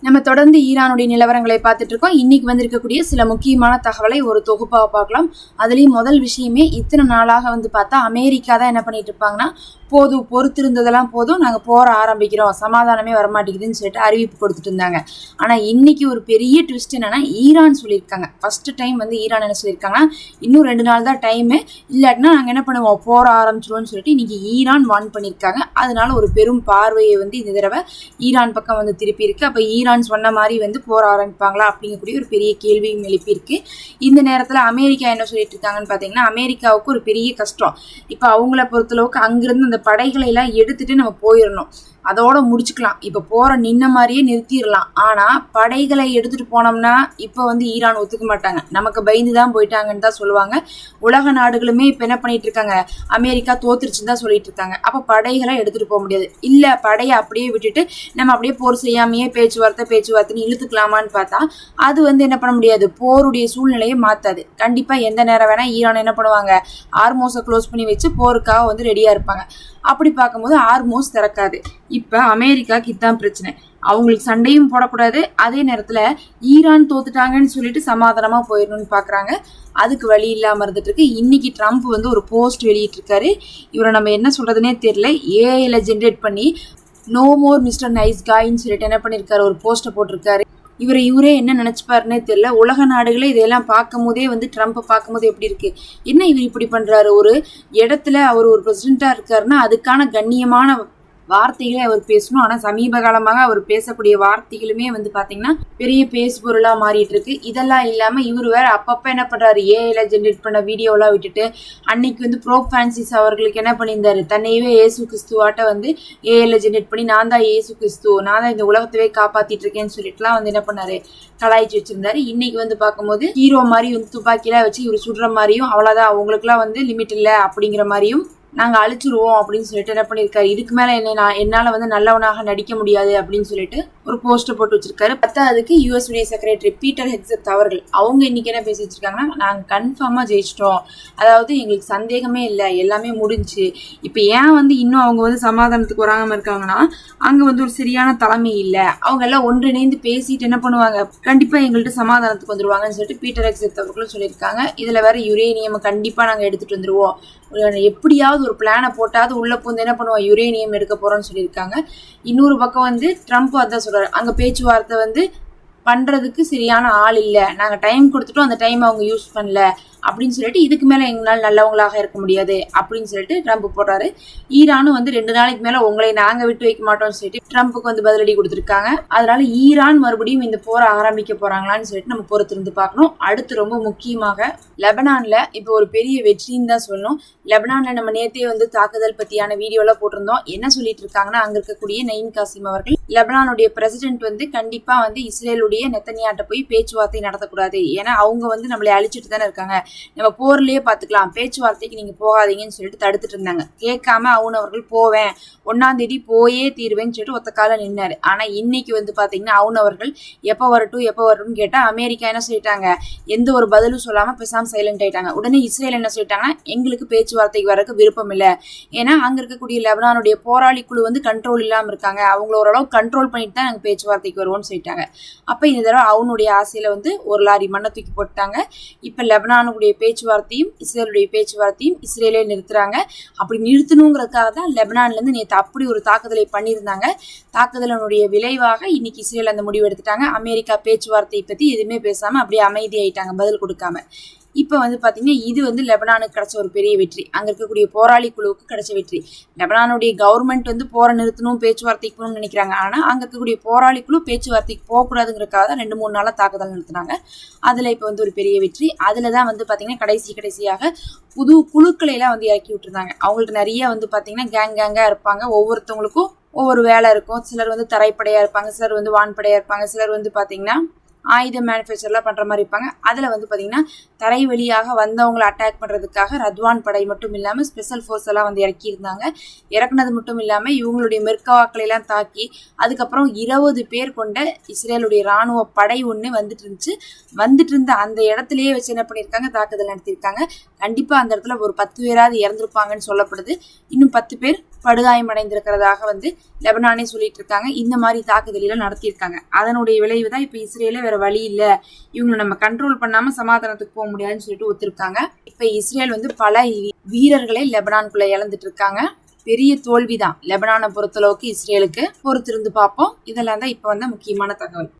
நம்ம தொடர்ந்து ஈரானுடைய நிலவரங்களை பார்த்துட்டு இருக்கோம். இன்னைக்கு வந்திருக்கக்கூடிய சில முக்கியமான தகவலை ஒரு தொகுப்பாக பார்க்கலாம். அதுலேயும் முதல் விஷயமே, இத்தனை நாளாக பார்த்தா அமெரிக்கா தான் என்ன பண்ணிட்டு இருப்பாங்கன்னா, போதும் பொறுத்திருந்ததெல்லாம் போதும், நாங்கள் போற ஆரம்பிக்கிறோம், சமாதானமே வரமாட்டேங்குதுன்னு சொல்லிட்டு அறிவிப்பு கொடுத்துட்டு இருந்தாங்க. ஆனால் இன்னைக்கு ஒரு பெரிய ட்விஸ்ட் என்னன்னா, ஈரான் சொல்லியிருக்காங்க. ஃபர்ஸ்ட் டைம் ஈரான் என்ன சொல்லியிருக்காங்கன்னா, இன்னும் 2 நாள் தான் டைமு, இல்லாட்டினா நாங்கள் என்ன பண்ணுவோம், போற ஆரம்பிச்சிடுவோம்னு சொல்லிட்டு இன்னைக்கு ஈரான் வார்ன் பண்ணியிருக்காங்க. அதனால ஒரு பெரும் பார்வையை இந்த தடவை ஈரான் பக்கம் திருப்பி இருக்கு. அப்போ ஈரான் சொன்ன மாதிரி போற ஆரம்பிப்பாங்களா அப்படிங்கக்கூடிய ஒரு பெரிய கேள்வியும் எழுப்பியிருக்கு. இந்த நேரத்தில் அமெரிக்கா என்ன சொல்லிட்டு இருக்காங்கன்னு பார்த்தீங்கன்னா, அமெரிக்காவுக்கு ஒரு பெரிய கஷ்டம். இப்போ அவங்கள பொறுத்தளவுக்கு அங்கிருந்து அந்த படைகளை எல்லாம் எடுத்துட்டு நம்ம போயிடணும், அதோட முடிச்சுக்கலாம். இப்போ போற நின்ன மாதிரியே நிறுத்திடலாம். ஆனால் படைகளை எடுத்துட்டு போனோம்னா இப்போ ஈரான் ஒத்துக்க மாட்டாங்க, நமக்கு பயந்து தான் போயிட்டாங்கன்னு தான் சொல்லுவாங்க. உலக நாடுகளுமே இப்போ என்ன பண்ணிட்டு இருக்காங்க, அமெரிக்கா தோத்துருச்சுன்னு தான் சொல்லிட்டு இருக்காங்க. அப்போ படைகளை எடுத்துட்டு போக முடியாது. இல்லை படையை அப்படியே விட்டுட்டு நம்ம அப்படியே போர் செய்யாமையே பேச்சுவார்த்தைன்னு இழுத்துக்கலாமான்னு பார்த்தா அது என்ன பண்ண முடியாது, போருடைய சூழ்நிலையை மாற்றாது. கண்டிப்பாக எந்த நேரம் வேணால் ஈரான் என்ன பண்ணுவாங்க, ஹார்மோஸை க்ளோஸ் பண்ணி வச்சு போருக்காக ரெடியாக இருப்பாங்க. அப்படி பார்க்கும்போது ஹார்மோஸ் திறக்காது. இப்போ அமெரிக்காவுக்கு இதுதான் பிரச்சனை. அவங்களுக்கு சண்டையும் போடக்கூடாது, அதே நேரத்தில் ஈரான் தோத்துட்டாங்கன்னு சொல்லிட்டு சமாதானமாக போயிடணும்னு பார்க்குறாங்க. அதுக்கு வழி இல்லாமல் இருந்துட்டு இருக்கு. இன்னைக்கு ட்ரம்ப் ஒரு போஸ்ட் வெளியிட்டிருக்காரு. இவரை நம்ம என்ன சொல்றதுன்னே தெரியல. ஏஐல ஜென்ரேட் பண்ணி நோ மோர் மிஸ்டர் நைஸ் காய்ன்னு சொல்லிட்டு என்ன பண்ணியிருக்காரு, ஒரு போஸ்ட்டை போட்டிருக்காரு. இவரே என்ன நினைச்சுப்பாருன்னே தெரியல. உலக நாடுகளே இதையெல்லாம் பார்க்கும் போதே ட்ரம்ப்பை பார்க்கும்போது எப்படி இருக்கு, என்ன இவர் இப்படி பண்றாரு, ஒரு இடத்துல அவர் ஒரு பிரசிடென்ட்டா இருக்காருன்னா அதுக்கான கண்ணியமான வார்த்தைகளே அவர் பேசணும். ஆனால் சமீப காலமாக அவர் பேசக்கூடிய வார்த்தைகளுமே பார்த்தீங்கன்னா பெரிய பேசு பொருளாக மாறிட்டு இருக்கு. இதெல்லாம் இல்லாமல் இவர் வேற அப்பப்போ என்ன பண்ணுறாரு, ஏஐல ஜென்ரேட் பண்ண வீடியோலாம் விட்டுட்டு அன்னைக்கு ப்ரோப் ஃப்ரான்சிஸ் அவர்களுக்கு என்ன பண்ணியிருந்தாரு, தன்னையவே இயேசு கிறிஸ்துவாட்ட ஏஐல ஜென்ரேட் பண்ணி நான் தான் இயேசு கிறிஸ்து, நான் தான் இந்த உலகத்தவே காப்பாற்றிட்டு இருக்கேன்னு சொல்லிட்டுலாம் என்ன பண்ணாரு, கலாய்ச்சி வச்சிருந்தாரு. இன்னைக்கு பார்க்கும்போது ஹீரோ மாதிரி துப்பாக்கிலாம் வச்சு இவர் சுடுற மாதிரியும், அவ்வளோதான் அவங்களுக்குலாம் லிமிட் இல்லை அப்படிங்கிற மாதிரியும், நாங்கள் அழிச்சிருவோம் அப்படின்னு சொல்லிட்டு என்ன பண்ணியிருக்காரு, இதுக்கு மேலே என்னால் நல்லவனாக நடிக்க முடியாது அப்படின்னு சொல்லிட்டு ஒரு போஸ்ட்டை போட்டு வச்சிருக்காரு. அதுக்கு யூஎஸ் உடைய செக்ரட்டரி பீட்டர் ஹெக்ஸத் அவர்கள் அவங்க இன்னைக்கு என்ன பேசி வச்சிருக்காங்கன்னா, நாங்கள் கன்ஃபார்மாக ஜெயிச்சிட்டோம், அதாவது எங்களுக்கு சந்தேகமே இல்லை, எல்லாமே முடிஞ்சு. இப்போ ஏன் இன்னும் அவங்க சமாதானத்துக்கு வராமல் இருக்காங்கன்னா, அங்கே ஒரு சரியான தலைமை இல்லை, அவங்க எல்லாம் ஒன்றிணைந்து பேசிட்டு என்ன பண்ணுவாங்க, கண்டிப்பாக எங்கள்கிட்ட சமாதானத்துக்கு வந்துருவாங்கன்னு சொல்லிட்டு பீட்டர் ஹெக்ஸத் அவர்களும் சொல்லியிருக்காங்க. இதில் வேற யுரேனியம் கண்டிப்பாக நாங்கள் எடுத்துகிட்டு வந்துடுவோம், எப்படியாவது ஒரு பிளானை போட்டாவது உள்ள பூந்து என்ன பண்ணுவோம், யுரேனியம் எடுக்க போறோம்னு சொல்லியிருக்காங்க. இன்னொரு பக்கம் ட்ரம்ப் அதான் சொல்றாரு, அங்க பேச்சுவார்த்தை பண்றதுக்கு சரியான ஆள் இல்லை, நாங்கள் டைம் கொடுத்துட்டோம், அந்த டைம் அவங்க யூஸ் பண்ணல அப்படின்னு சொல்லிட்டு இதுக்கு மேலே எங்களால் நல்லவங்களாக இருக்க முடியாது அப்படின்னு சொல்லிட்டு ட்ரம்ப் போடுறாரு. ஈரானும் 2 நாளைக்கு மேலே உங்களை நாங்கள் விட்டு வைக்க மாட்டோம்னு சொல்லிட்டு ட்ரம்ப்புக்கு பதிலடி கொடுத்துருக்காங்க. அதனால ஈரான் மறுபடியும் இந்த போரை ஆரம்பிக்க போறாங்களான்னு சொல்லிட்டு நம்ம பொறுத்திருந்து பார்க்கணும். அடுத்து ரொம்ப முக்கியமாக லெபனான்ல இப்போ ஒரு பெரிய வெற்றின்னு தான் சொல்லணும். லெபனான்ல நம்ம நேற்றே தாக்குதல் பத்தியான வீடியோலாம் போட்டிருந்தோம். என்ன சொல்லிட்டு இருக்காங்கன்னா, அங்க இருக்கக்கூடிய நயீம் காசிம் அவர்கள், லெபனானுடைய பிரசிடென்ட் கண்டிப்பா இஸ்ரேலுடைய நெத்தனியாட்ட போய் பேச்சுவார்த்தை நடத்தக்கூடாது, ஏன்னா அவங்க நம்மளை அழிச்சிட்டு தானே இருக்காங்க, நம்ம போர்லயே பாத்துக்கலாம், பேச்சுவார்த்தைக்கு நீங்க போகாதீங்கன்னு சொல்லிட்டு தடுத்துட்டு இருந்தாங்க. கேட்காம அவன் அவர்கள் போவேன், 1ஆம் தேதி போயே தீர்வேன்னு சொல்லிட்டு ஒத்த கால நின்னாரு. ஆனா இன்னைக்கு பாத்தீங்கன்னா அவன் அவர்கள் எப்ப வரட்டும் கேட்டா அமெரிக்கா என்ன சொல்லிட்டாங்க, எந்த ஒரு பதிலும் சொல்லாம பேசாம சைலண்ட் ஆயிட்டாங்க. உடனே இஸ்ரேல் என்ன சொல்லிட்டாங்கன்னா, எங்களுக்கு பேச்சுவார்த்தைக்கு வரக்கு விருப்பம் இல்லை, ஏன்னா அங்க இருக்கக்கூடிய லெபனானுடைய போராளி குழு கண்ட்ரோல் இல்லாம இருக்காங்க, அவங்கள ஓரளவு கண்ட்ரோல் பண்ணிட்டு தான் நாங்க பேச்சுவார்த்தைக்கு வருவோம்னு சொல்லிட்டாங்க. அப்ப இந்த தடவை அவனுடைய ஆசையில ஒரு லாரி மண்ணை தூக்கி போட்டாங்க. இப்ப லெபனானுடைய பேச்சுவார்த்தையும் இஸ்ரேலுடைய பேச்சுவார்த்தையும் இஸ்ரேலே நிறுத்துறாங்க. அப்படி நிறுத்தணுங்கிறதுக்காக தான் லெபனான்ல இருந்து நேற்று அப்படி ஒரு தாக்குதலை பண்ணியிருந்தாங்க. தாக்குதலினுடைய விளைவாக இன்னைக்கு இஸ்ரேல் அந்த முடிவு எடுத்துட்டாங்க. அமெரிக்கா பேச்சுவார்த்தை பத்தி எதுவுமே பேசாம அப்படியே அமைதியாயிட்டாங்க, பதில் கொடுக்காம. இப்போ பார்த்தீங்கன்னா இது லெபனானுக்கு கிடைச்ச ஒரு பெரிய வெற்றி, அங்கே இருக்கக்கூடிய போராளி குழுவுக்கு கிடைச்ச வெற்றி. லெபனானுடைய கவர்மெண்ட் போரை நிறுத்தணும், பேச்சுவார்த்தைக்கு போகணும்னு நினைக்கிறாங்க. ஆனால் அங்கே இருக்கக்கூடிய போராளி குழு பேச்சுவார்த்தைக்கு போகக்கூடாதுங்கிறக்காக தான் 2-3 நாளாக தாக்குதல் நடத்துனாங்க. அதில் இப்போ ஒரு பெரிய வெற்றி. அதில் தான் பார்த்தீங்கன்னா கடைசியாக புது குழுக்களை எல்லாம் இறக்கி விட்டுருந்தாங்க. அவங்களுக்கு நிறைய பார்த்தீங்கன்னா கேங்காக இருப்பாங்க, ஒவ்வொருத்தவங்களுக்கும் ஒவ்வொரு வேலை இருக்கும். சிலர் தரைப்படையாக இருப்பாங்க, சிலர் வான்படையாக இருப்பாங்க, சிலர் பார்த்தீங்கன்னா ஆயுத மேனுஃபேக்சர்லாம் பண்ணுற மாதிரி இருப்பாங்க. அதில் பார்த்தீங்கன்னா தரை வழியாக வந்தவங்களை அட்டாக் பண்ணுறதுக்காக ரத்வான் படை மட்டும் இல்லாமல் ஸ்பெஷல் ஃபோர்ஸ் எல்லாம் இறக்கியிருந்தாங்க. இறக்குனது மட்டும் இல்லாமல் இவங்களுடைய மெர்காவாக்களெல்லாம் தாக்கி அதுக்கப்புறம் 20 பேர் கொண்ட இஸ்ரேலுடைய இராணுவ படை ஒன்று வந்துட்டு இருந்த அந்த இடத்துலையே வச்சு என்ன பண்ணியிருக்காங்க, தாக்குதல் நடத்தியிருக்காங்க. கண்டிப்பாக அந்த இடத்துல ஒரு 10 பேராவது இறந்துருப்பாங்கன்னு சொல்லப்படுது. இன்னும் 10 பேர் படுகாயமடைந்திருக்கிறதாக வந்து லெபனானே சொல்லிட்டு இருக்காங்க. இந்த மாதிரி தாக்குதலாம் நடத்தியிருக்காங்க. அதனுடைய விளைவு தான் இப்ப இஸ்ரேல வேற வழி இல்ல, இவங்களை நம்ம கண்ட்ரோல் பண்ணாம சமாதானத்துக்கு போக முடியாதுன்னு சொல்லிட்டு ஒத்துருக்காங்க. இப்ப இஸ்ரேல் வந்து பல வீரர்களை லெபனானுக்குள்ள இழந்துட்டு இருக்காங்க. பெரிய தோல்விதான் லெபனானை பொறுத்தளவுக்கு இஸ்ரேலுக்கு. பொறுத்திருந்து பார்ப்போம். இதெல்லாம் தான் இப்ப வந்த முக்கியமான தகவல்.